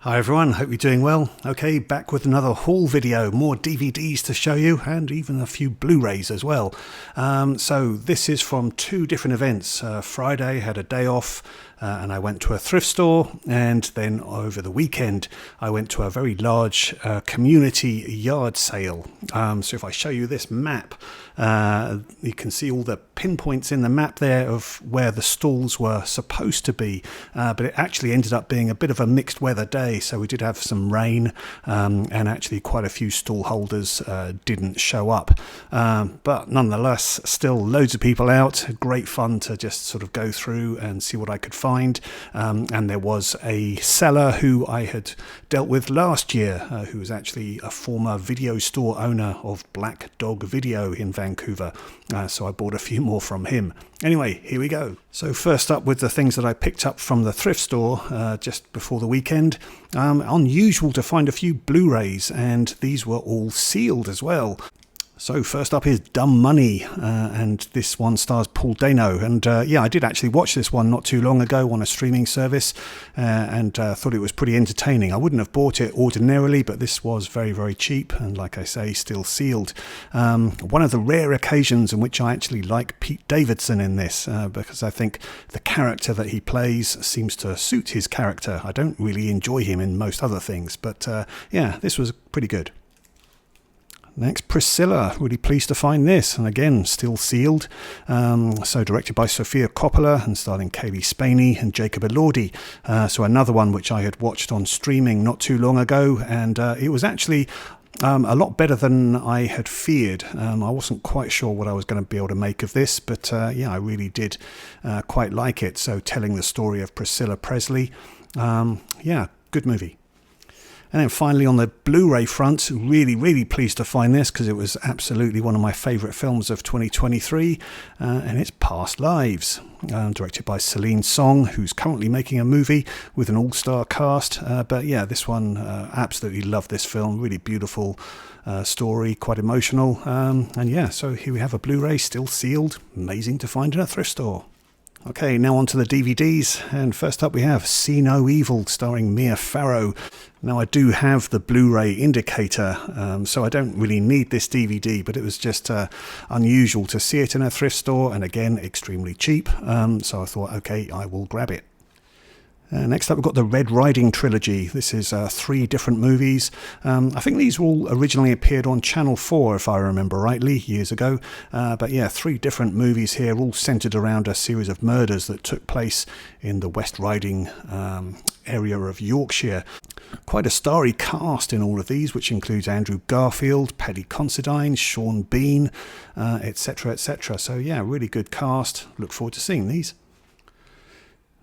Hi everyone, hope you're doing well. Okay, back with another haul video, more DVDs to show you and even a few Blu-rays as well. So this is from two different events. Friday had a day off and I went to a thrift store, and then over the weekend I went to a very large community yard sale. So if I show you this map, you can see all the pinpoints in the map there of where the stalls were supposed to be, but it actually ended up being a bit of a mixed weather day, so we did have some rain, and actually quite a few stall holders didn't show up, but nonetheless still loads of people out. Great fun to just sort of go through and see what I could find, and there was a seller who I had dealt with last year, who was actually a former video store owner of Black Dog Video in Vancouver, so I bought a few more from him. Anyway, here we go. So first up with the things that I picked up from the thrift store just before the weekend. Unusual to find a few Blu-rays, and these were all sealed as well. So first up is Dumb Money, and this one stars Paul Dano, and yeah, I did actually watch this one not too long ago on a streaming service, and thought it was pretty entertaining. I wouldn't have bought it ordinarily, but this was very, very cheap, and like I say, still sealed. One of the rare occasions in which I actually like Pete Davidson in this, because I think the character that he plays seems to suit his character. I don't really enjoy him in most other things, but yeah, this was pretty good. Next, Priscilla. Really pleased to find this, and again, still sealed. So directed by Sofia Coppola and starring Kaylee Spaney and Jacob Elordi. So another one which I had watched on streaming not too long ago, and it was actually a lot better than I had feared. I wasn't quite sure what I was going to be able to make of this, but yeah, I really did quite like it. So telling the story of Priscilla Presley, yeah, good movie. And then finally on the Blu-ray front, really pleased to find this because it was absolutely one of my favourite films of 2023, and it's Past Lives, directed by Celine Song, who's currently making a movie with an all-star cast. But yeah, this one, absolutely loved this film, really beautiful story, quite emotional, and yeah, so here we have a Blu-ray still sealed, amazing to find in a thrift store. Okay, now on to the DVDs, and first up we have See No Evil, starring Mia Farrow. Now I do have the Blu-ray indicator, so I don't really need this DVD, but it was just unusual to see it in a thrift store, and again, extremely cheap, so I thought, okay, I will grab it. Next up we've got the Red Riding trilogy. This is 3 different movies. I think these all originally appeared on Channel 4 if I remember rightly, years ago. But yeah, 3 different movies here, all centred around a series of murders that took place in the West Riding area of Yorkshire. Quite a starry cast in all of these, which includes Andrew Garfield, Paddy Considine, Sean Bean, etc, etc. So yeah, really good cast. Look forward to seeing these.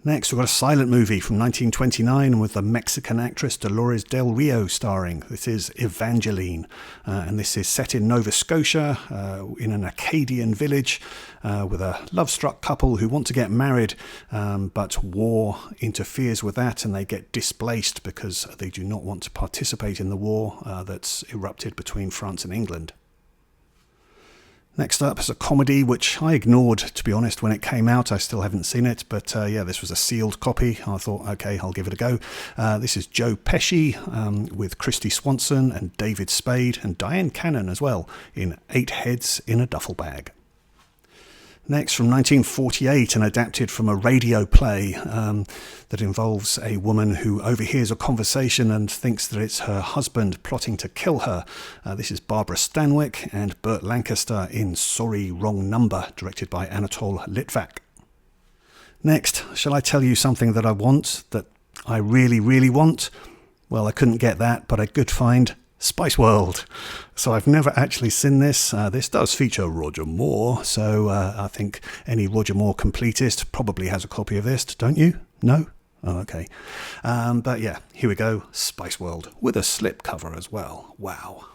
Next, we've got a silent movie from 1929 with the Mexican actress Dolores Del Rio starring. This is Evangeline, and this is set in Nova Scotia, in an Acadian village, with a love-struck couple who want to get married, but war interferes with that and they get displaced because they do not want to participate in the war that's erupted between France and England. Next up is a comedy which I ignored, to be honest, when it came out. I still haven't seen it, but yeah, this was a sealed copy. I thought, okay, I'll give it a go. This is Joe Pesci with Christy Swanson and David Spade and Diane Cannon as well in 8 Heads in a Duffel Bag. Next, from 1948, and adapted from a radio play that involves a woman who overhears a conversation and thinks that it's her husband plotting to kill her. This is Barbara Stanwyck and Burt Lancaster in Sorry, Wrong Number, directed by Anatol Litvak. Next, shall I tell you something that I want, that I really want? Well, I couldn't get that, but I could find Spice World. So I've never actually seen this. This does feature Roger Moore, so I think any Roger Moore completist probably has a copy of this, don't you? No? Oh, okay. But yeah, here we go, Spice World, with a slipcover as well. Wow.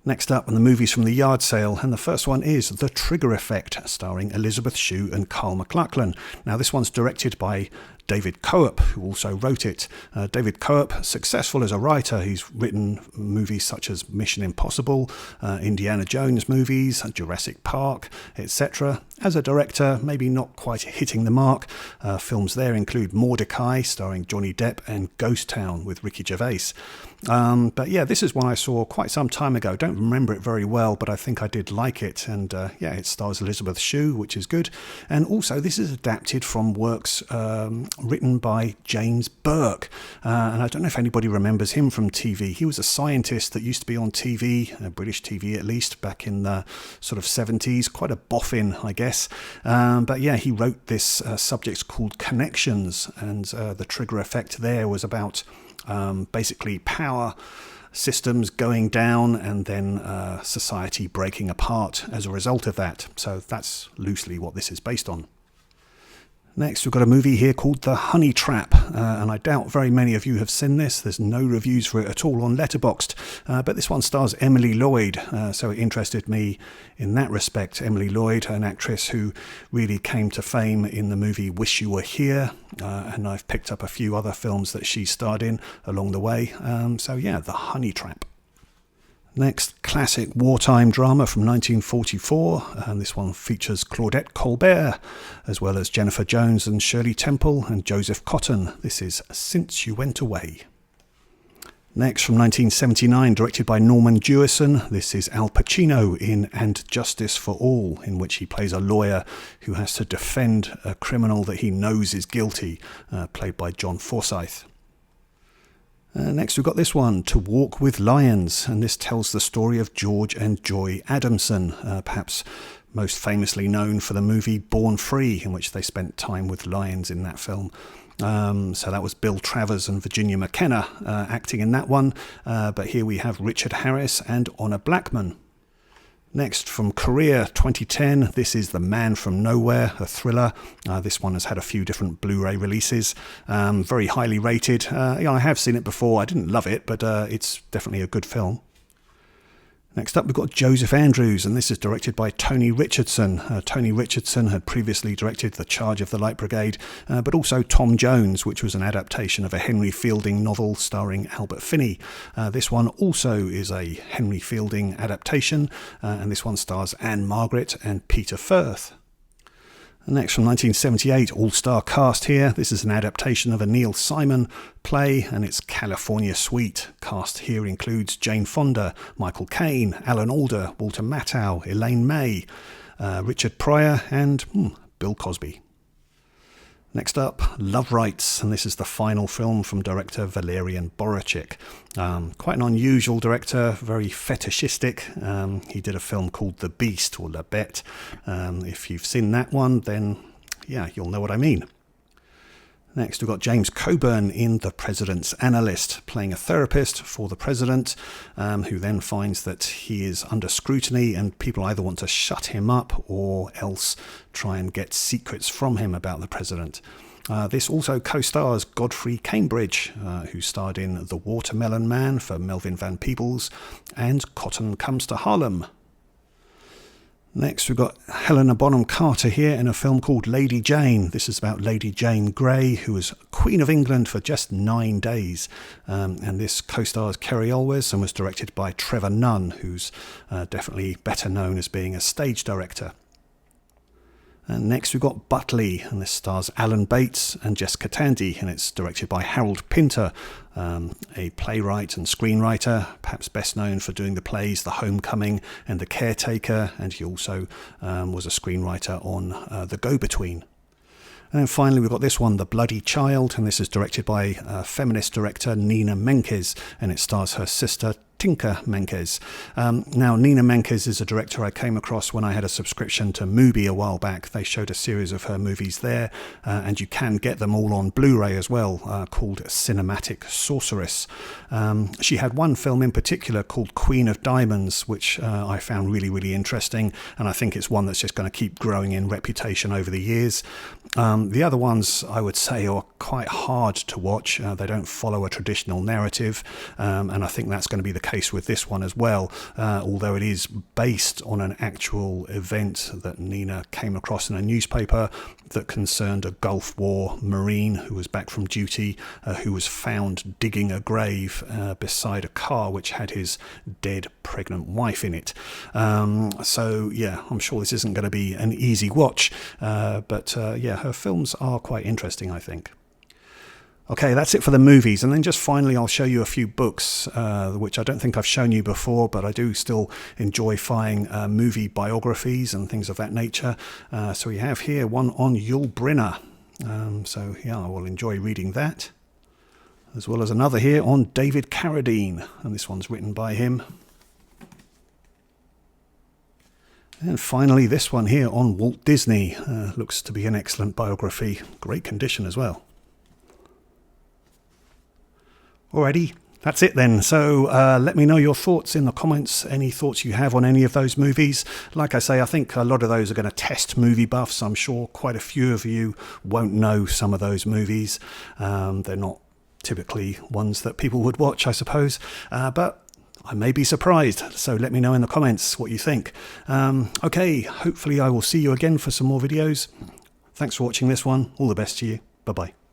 Next up, and the movies from the yard sale, and the first one is The Trigger Effect, starring Elizabeth Shue and Carl McLachlan. Now, this one's directed by David Coop, who also wrote it. David Coop, successful as a writer. He's written movies such as Mission Impossible, Indiana Jones movies, Jurassic Park, etc. As a director, maybe not quite hitting the mark. Films there include Mordecai, starring Johnny Depp, and Ghost Town with Ricky Gervais. But yeah, this is one I saw quite some time ago. Don't remember it very well, but I think I did like it. And yeah, it stars Elizabeth Shue, which is good. And also, this is adapted from works written by James Burke. And I don't know if anybody remembers him from TV. He was a scientist that used to be on TV, British TV at least, back in the sort of 70s. Quite a boffin, I guess. But yeah, he wrote this subject called Connections. And the trigger effect there was about basically power systems going down and then society breaking apart as a result of that. So that's loosely what this is based on. Next, we've got a movie here called The Honey Trap, and I doubt very many of you have seen this. There's no reviews for it at all on Letterboxd, but this one stars Emily Lloyd, so it interested me in that respect. Emily Lloyd, an actress who really came to fame in the movie Wish You Were Here, and I've picked up a few other films that she starred in along the way. So yeah, The Honey Trap. Next, classic wartime drama from 1944, and this one features Claudette Colbert, as well as Jennifer Jones and Shirley Temple and Joseph Cotton. This is Since You Went Away. Next, from 1979, directed by Norman Jewison, this is Al Pacino in And Justice for All, in which he plays a lawyer who has to defend a criminal that he knows is guilty, played by John Forsythe. Next we've got this one, To Walk with Lions, and this tells the story of George and Joy Adamson, perhaps most famously known for the movie Born Free, in which they spent time with lions in that film. So that was Bill Travers and Virginia McKenna acting in that one, but here we have Richard Harris and Honor Blackman. Next, from Korea 2010, this is The Man from Nowhere, a thriller. This one has had a few different Blu-ray releases, very highly rated. I have seen it before. I didn't love it, but it's definitely a good film. Next up, we've got Joseph Andrews, and this is directed by Tony Richardson. Tony Richardson had previously directed The Charge of the Light Brigade, but also Tom Jones, which was an adaptation of a Henry Fielding novel starring Albert Finney. This one also is a Henry Fielding adaptation, and this one stars Anne Margaret and Peter Firth. Next, from 1978, all-star cast here. This is an adaptation of a Neil Simon play, and it's California Suite. Cast here includes Jane Fonda, Michael Caine, Alan Alda, Walter Matthau, Elaine May, Richard Pryor, and Bill Cosby. Next up, Love Rights, and this is the final film from director Valerian Borachik. Quite an unusual director, very fetishistic. He did a film called The Beast, or La Bête. If you've seen that one, then yeah, you'll know what I mean. Next, we've got James Coburn in The President's Analyst, playing a therapist for the president, who then finds that he is under scrutiny and people either want to shut him up or else try and get secrets from him about the president. This also co-stars Godfrey Cambridge, who starred in The Watermelon Man for Melvin Van Peebles and Cotton Comes to Harlem. Next, we've got Helena Bonham Carter here in a film called Lady Jane. This is about Lady Jane Grey, who was Queen of England for just 9 days. And this co-stars Kerry Always and was directed by Trevor Nunn, who's definitely better known as being a stage director. And next we've got Butley, and this stars Alan Bates and Jessica Tandy, and it's directed by Harold Pinter, a playwright and screenwriter, perhaps best known for doing the plays The Homecoming and The Caretaker, and he also was a screenwriter on The Go-Between. And then finally we've got this one, The Bloody Child, and this is directed by feminist director Nina Menkes, and it stars her sister Tinka Menkes. Now, Nina Menkes is a director I came across when I had a subscription to Mubi a while back. They showed a series of her movies there, and you can get them all on Blu-ray as well, called Cinematic Sorceress. She had one film in particular called Queen of Diamonds, which I found really, really interesting, and I think it's one that's just going to keep growing in reputation over the years. The other ones, I would say, are quite hard to watch. They don't follow a traditional narrative, and I think that's going to be the case case with this one as well, although it is based on an actual event that Nina came across in a newspaper that concerned a Gulf War Marine who was back from duty, who was found digging a grave beside a car which had his dead pregnant wife in it. So yeah, I'm sure this isn't going to be an easy watch, but yeah, her films are quite interesting, I think. Okay, that's it for the movies, and then just finally I'll show you a few books which I don't think I've shown you before, but I do still enjoy buying movie biographies and things of that nature. So we have here one on Yul Brynner, so yeah, I will enjoy reading that, as well as another here on David Carradine, and this one's written by him. And finally this one here on Walt Disney, looks to be an excellent biography, great condition as well. Alrighty, that's it then. So let me know your thoughts in the comments, any thoughts you have on any of those movies. Like I say, I think a lot of those are going to test movie buffs. I'm sure quite a few of you won't know some of those movies. They're not typically ones that people would watch, I suppose, but I may be surprised. So let me know in the comments what you think. Okay, hopefully I will see you again for some more videos. Thanks for watching this one. All the best to you. Bye-bye.